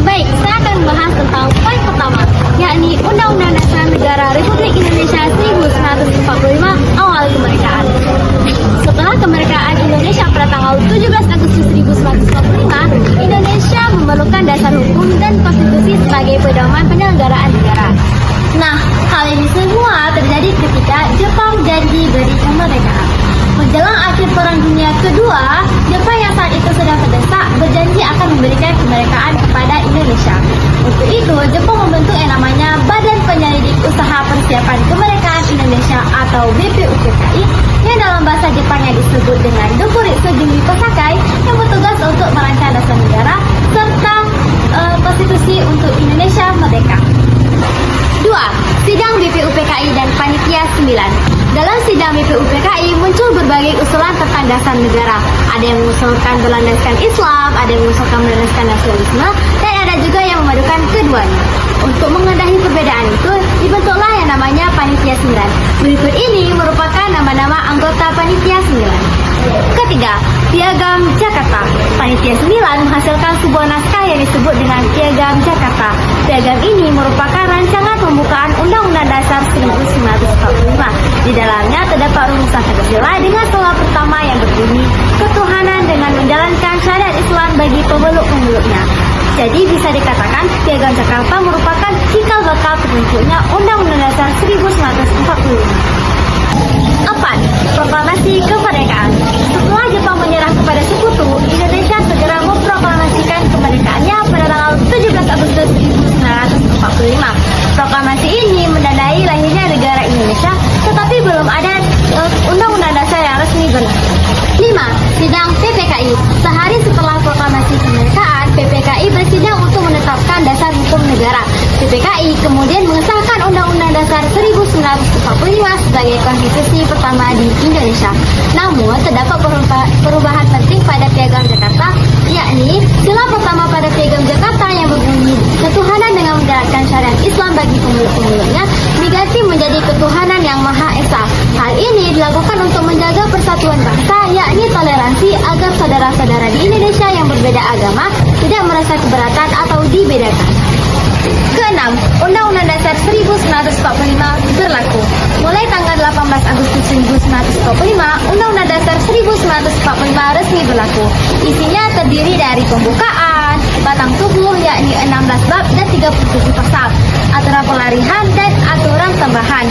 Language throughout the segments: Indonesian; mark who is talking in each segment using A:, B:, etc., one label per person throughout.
A: Baik, saya akan membahas tentang poin pertama, yakni Undang-Undang Dasar Negara Republik Indonesia 1945 awal kemerdekaan. Setelah kemerdekaan Indonesia pada tanggal 17 Agustus 1945, Indonesia memerlukan dasar hukum dan konstitusi sebagai pedoman penyelenggaraan negara. Nah, hal ini semua terjadi ketika Jepang janji beri kemerdekaan. Menjelang akhir Perang Dunia Kedua, Jepang yang saat itu sedang terdesak berjanji akan memberikan kemerdekaan kepada Indonesia. Untuk itu, Jepang membentuk yang namanya Badan Penyelidik Usaha Persiapan Kemerdekaan Indonesia atau BPUPKI, yang dalam bahasa Jepangnya disebut dengan Dokuritsu Junbi Kosakai, yang bertugas untuk merancang dasar negara serta konstitusi untuk Indonesia merdeka. 2. Sidang BPUPKI dan Panitia 9. Dalam sidang BPUPKI muncul berbagai usulan tentang dasar negara. Ada yang mengusulkan berlandaskan Islam, ada yang mengusulkan berlandaskan nasionalisme, dan ada juga yang memadukan keduanya. Untuk mengendahi perbedaan itu, dibentuklah yang namanya Panitia 9. Berikut ini merupakan nama-nama anggota Panitia 9. Ketiga, Piagam Jakarta. Panitia 9 menghasilkan sebuah naskah yang disebut dengan Piagam Jakarta. Piagam ini merupakan rancangan pembukaan Undang-Undang Dasar 1945. Di dalamnya terdapat rumusan Pancasila dengan sela pertama yang berbunyi ketuhanan dengan menjalankan syariat Islam bagi pemeluk-pemeluknya. Jadi bisa dikatakan Piagam Jakarta merupakan cikal bakal terbentuknya Undang-Undang Dasar 1945. 4. Proklamasi kemerdekaan. Setelah Jepang menyerah kepada sekutu, Indonesia segera memproklamasikan kemerdekaannya pada tanggal 17 Agustus 1945. Proklamasi ini menandai lahirnya negara Indonesia, tetapi belum ada undang-undang dasar yang resmi berlaku. 5. Sidang PPKI. Sehari setelah proklamasi kemerdekaan, PPKI bersidang untuk menetapkan dasar hukum negara. PPKI kemudian mengesahkan Undang-Undang Dasar 1945 sebagai konstitusi pertama di Indonesia. Namun, terdapat perubahan penting pada Piagam Jakarta, yakni sila pertama pada Piagam Jakarta yang berbunyi ketuhanan dengan menjalankan syariat Islam bagi pemeluk-pemeluknya diganti menjadi ketuhanan yang Maha Esa. Hal ini dilakukan untuk menjaga persatuan bangsa, yakni toleransi agar saudara-saudara di Indonesia yang berbeda agama tidak merasa keberatan atau dibedakan. Keenam, Undang-Undang Dasar 1945 berlaku. Mulai tanggal 18 Agustus 1945, Undang-Undang Dasar 1945 resmi berlaku. Isinya terdiri dari pembukaan, batang tubuh yakni 16 bab dan 37 pasal, aturan pelarihan dan aturan tambahan.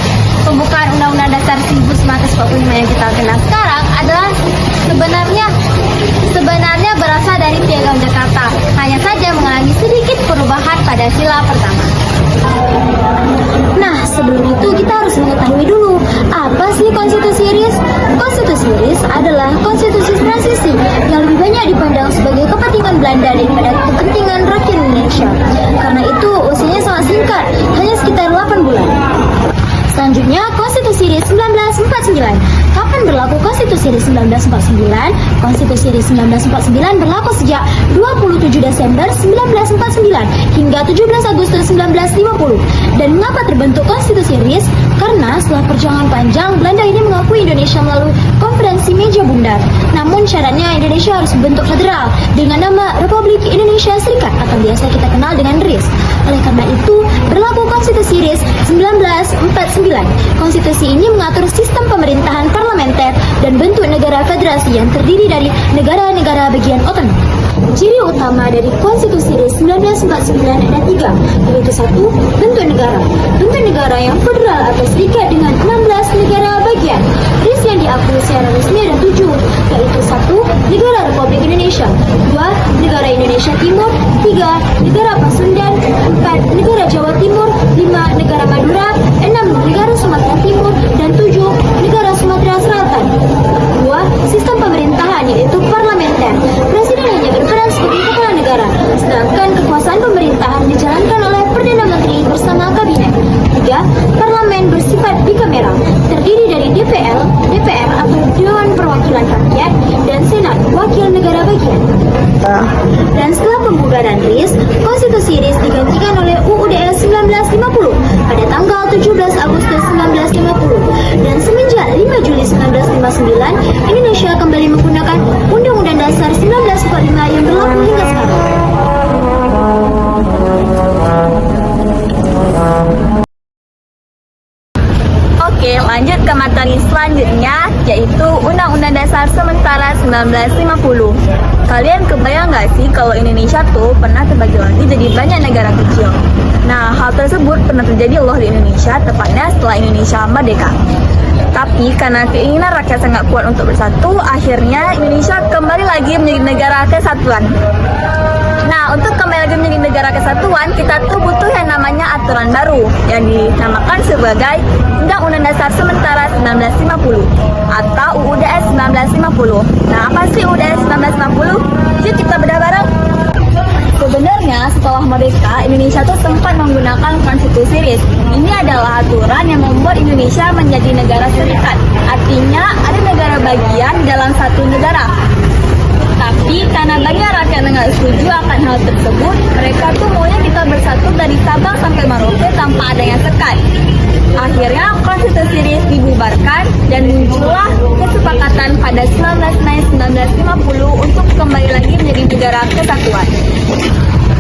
A: Pembukaan Undang-Undang Dasar 1945 yang kita kenal sekarang adalah sebenarnya berasal dari Piagam Jakarta, hanya saja mengalami sedikit perubahan pada sila pertama. Nah, sebelum itu kita harus mengetahui dulu apa sih konstitusi RIS? Konstitusi RIS adalah konstitusi transisi yang lebih banyak dipandang sebagai kepentingan Belanda daripada kepentingan rakyat Indonesia. Karena itu usianya sangat singkat, hanya sekitar 8 bulan. Selanjutnya, Konstitusi RIS 1949. Kapan berlaku Konstitusi RIS 1949? Konstitusi RIS 1949 berlaku sejak 27 Desember 1949 hingga 17 Agustus 1950. Dan mengapa terbentuk Konstitusi RIS? Karena setelah perjuangan panjang, Belanda ini mengakui Indonesia melalui Konferensi Meja Bundar. Namun syaratnya Indonesia harus bentuk federal dengan nama Republik Indonesia Serikat atau biasa kita kenal dengan RIS. Oleh karena itu, berlaku Konstitusi RIS 1949. Konstitusi ini mengatur sistem pemerintahan parlementer dan bentuk negara federasi yang terdiri dari negara-negara bagian otonom. Ciri utama dari Konstitusi RIS 1949 ada 3, yaitu 1. Bentuk negara. Bentuk negara yang federal atau serikat dengan 16 negara bagian. RIS yang diakui secara resmi ada 7, yaitu 1. Negara Republik Indonesia, 2. Negara Indonesia Timur, 3. Negara Pasundan, 4. Negara Jawa Timur, 5. Negara Madura, 6. Negara Sumatera Timur, dan 7. Negara Sumatera Selatan. 2. Sistem pemerintahan yaitu parlementer. Presiden hanya berperan DPR atau Dewan Perwakilan Rakyat, dan Senat Wakil Negara Bagian. Dan setelah pembubaran RIS, Konstitusi RIS digantikan oleh UUDS 1950 pada tanggal 17 Agustus 1950. Dan semenjak 5 Juli 1959, Indonesia kembali menggunakan Undang-Undang Dasar 1945 yang berlaku hingga sekarang.
B: Oke, lanjut ke materi selanjutnya, yaitu Undang-Undang Dasar Sementara 1950. Kalian kebayang nggak sih kalau Indonesia tuh pernah terbagi lagi jadi banyak negara kecil? Nah, hal tersebut pernah terjadi loh di Indonesia, tepatnya setelah Indonesia merdeka. Tapi karena keinginan rakyat sangat kuat untuk bersatu, akhirnya Indonesia kembali lagi menjadi negara kesatuan. Nah, untuk kembali lagi menjadi negara kesatuan, kita tuh butuh yang namanya aturan baru yang dinamakan sebagai Undang-Undang Dasar Sementara 1950 atau UUDS 1950. Nah, apa sih UUDS 1950? Yuk kita bedah bareng. Sebenarnya setelah merdeka, Indonesia tuh sempat menggunakan konstitusi RIS. Ini adalah aturan yang membuat Indonesia menjadi negara serikat. Artinya ada negara bagian dalam satu negara. Tapi karena banyak rakyat nggak setuju akan hal tersebut, mereka tuh maunya kita bersatu dari Sabang sampai Merauke tanpa adanya sekat. Akhirnya konstitusi RIS dibubarkan dan muncullah kesepakatan pada 19 Mei 1950 untuk kembali lagi menjadi negara kesatuan.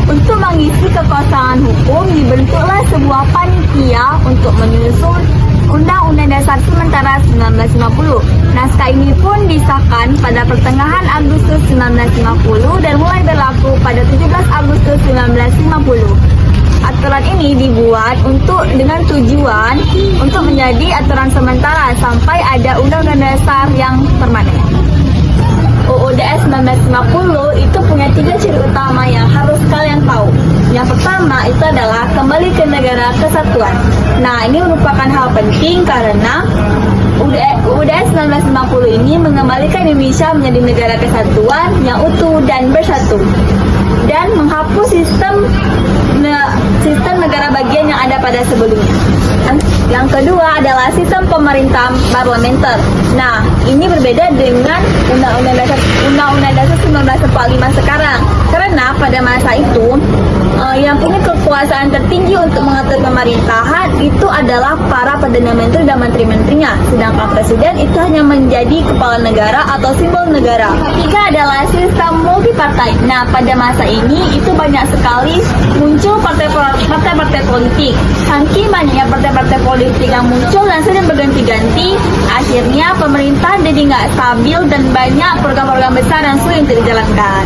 B: Untuk mengisi kekosongan hukum, dibentuklah sebuah panitia untuk menyusun Undang-Undang Dasar Sementara 1950. Naskah ini pun disahkan pada pertengahan Agustus 1950 dan mulai berlaku pada 17 Agustus 1950. Aturan ini dibuat dengan tujuan untuk menjadi aturan sementara sampai ada Undang-Undang Dasar yang permanen. UUDS 1950 itu punya 3 ciri utama yang harus kalian tahu. Yang pertama itu adalah kembali ke negara kesatuan. Nah, ini merupakan hal penting karena UUDS 1950 ini mengembalikan Indonesia menjadi negara kesatuan yang utuh dan bersatu, dan menghapus sistem negara bagian yang ada pada sebelumnya. Yang kedua adalah sistem pemerintahan parlementer. Nah, ini berbeda dengan Undang-Undang Dasar 1945 sekarang. Karena pada masa itu yang punya kekuasaan tertinggi untuk mengatur pemerintahan itu adalah para perdana menteri dan menteri-menterinya, sedangkan presiden itu hanya menjadi kepala negara atau simbol negara. Ketiga adalah sistem multipartai. Nah, pada masa ini itu banyak sekali muncul partai-partai politik. Saking banyaknya partai-partai politik yang muncul dan sering berganti-ganti, akhirnya pemerintah jadi nggak stabil dan banyak program-program besar yang sulit untuk dijalankan.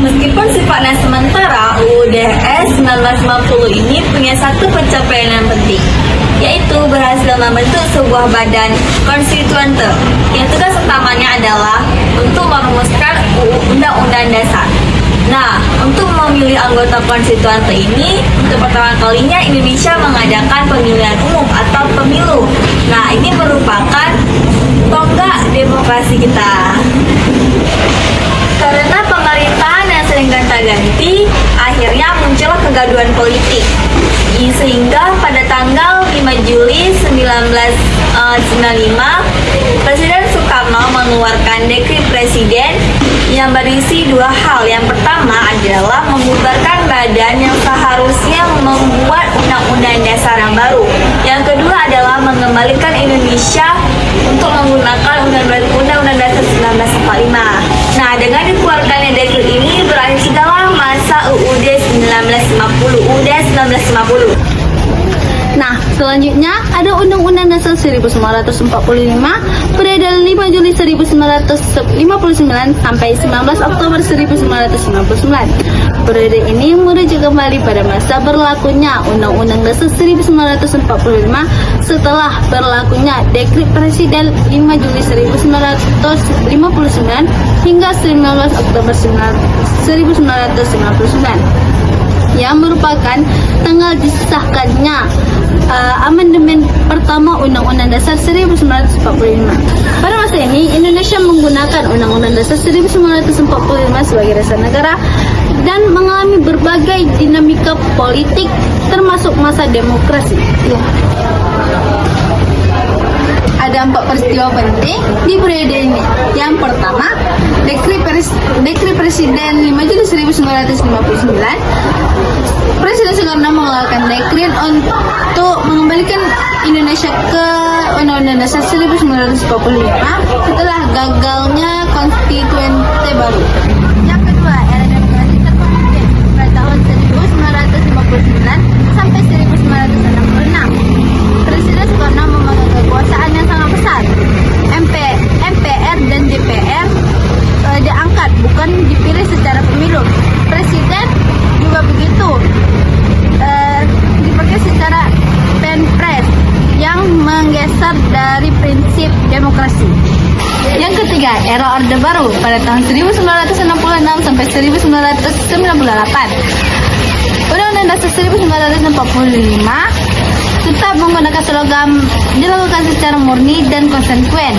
B: Meskipun sifatnya sementara, UUDS 1950 ini punya satu pencapaian yang penting, yaitu berhasil membentuk sebuah badan konstituante yang tugas utamanya adalah untuk merumuskan Undang-Undang Dasar. Nah, untuk memilih anggota konstituante ini, untuk pertama kalinya Indonesia mengadakan pemilihan umum atau pemilu. Nah, ini merupakan tonggak demokrasi kita. Karena pemerintahan yang sering gonta-ganti, akhirnya muncullah kegaduhan politik. Sehingga pada tanggal 5 Juli 1995, Presiden Soekarno mengeluarkan dekret presiden yang berisi 2 hal. Yang pertama adalah membubarkan badan yang seharusnya membuat Undang-Undang Dasar yang baru. Yang kedua adalah mengembalikan Indonesia untuk menggunakan Undang-Undang Dasar 1945. Nah, dengan dikeluarkannya dekret ini berakhir sudahlah masa UUD 1950.
C: Nah, selanjutnya ada Undang-Undang Dasar 1945 beredar 5 Juli 1959 sampai 19 Oktober 1959. Periode ini merujuk kembali pada masa berlakunya Undang-Undang Dasar 1945 setelah berlakunya Dekret Presiden 5 Juli 1959 hingga 19 Oktober 1999 yang merupakan tanggal disahkannya amandemen pertama Undang-Undang Dasar 1945. Pada masa ini, Indonesia menggunakan Undang-Undang Dasar 1945 sebagai dasar negara dan mengalami berbagai dinamika politik termasuk masa demokrasi. ada 4 peristiwa penting di periode ini. Yang pertama, Dekri Presiden 5 Juli 1959. Presiden Soekarno mengeluarkan dekret untuk mengembalikan Indonesia ke Undang-Undang Dasar 1945 setelah gagalnya konstituente baru.
B: Yang kedua, era demokrasi terpimpin pada tahun 1959 sampai 1966. Presiden Soekarno memegang kekuasaan yang sangat besar. MPR dan DPR diangkat, bukan dipilih secara pemilu. Presiden juga begitu, dipakai secara penpres yang menggeser dari prinsip demokrasi.
C: Yang ketiga, era Orde Baru pada tahun 1966 sampai 1998. Undang-Undang Dasar 1945 tetap menggunakan slogan dilakukan secara murni dan konsekuen.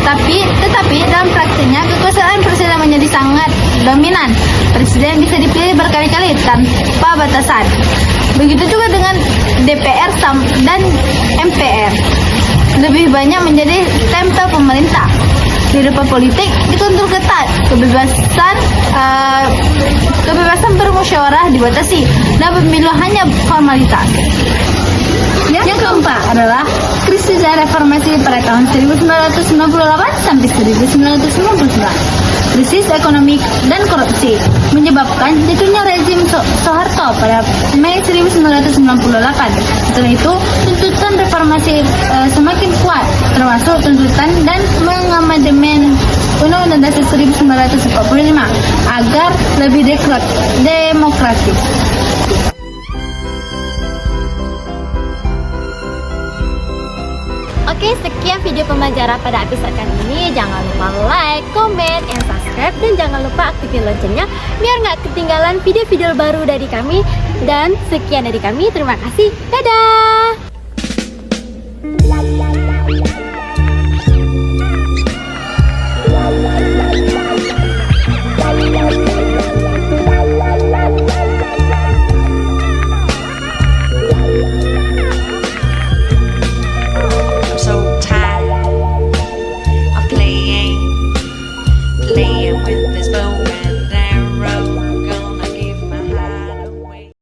C: Tetapi dalam praktiknya kekuasaan presiden menjadi sangat dominan. Presiden bisa dipilih berkali-kali tanpa batasan. Begitu juga dengan DPR dan MPR. Lebih banyak menjadi stempel pemerintah. Kehidupan politik dikontrol ketat, kebebasan bermusyawarah dibatasi, dan pemilu hanya formalitas. Yang keempat adalah krisis reformasi pada tahun 1998 sampai 1999. Krisis ekonomi dan korupsi menyebabkan jatuhnya rezim Soeharto pada Mei 1998. Setelah itu, tuntutan reformasi semakin kuat, termasuk tuntutan dan mengamandemen Undang-Undang Dasar 1945 agar lebih demokratis.
A: Oke, sekian video pembelajaran pada episode kali ini. Jangan lupa like, comment, and subscribe. Dan jangan lupa aktifin loncengnya biar nggak ketinggalan video-video baru dari kami. Dan sekian dari kami. Terima kasih. Dadah!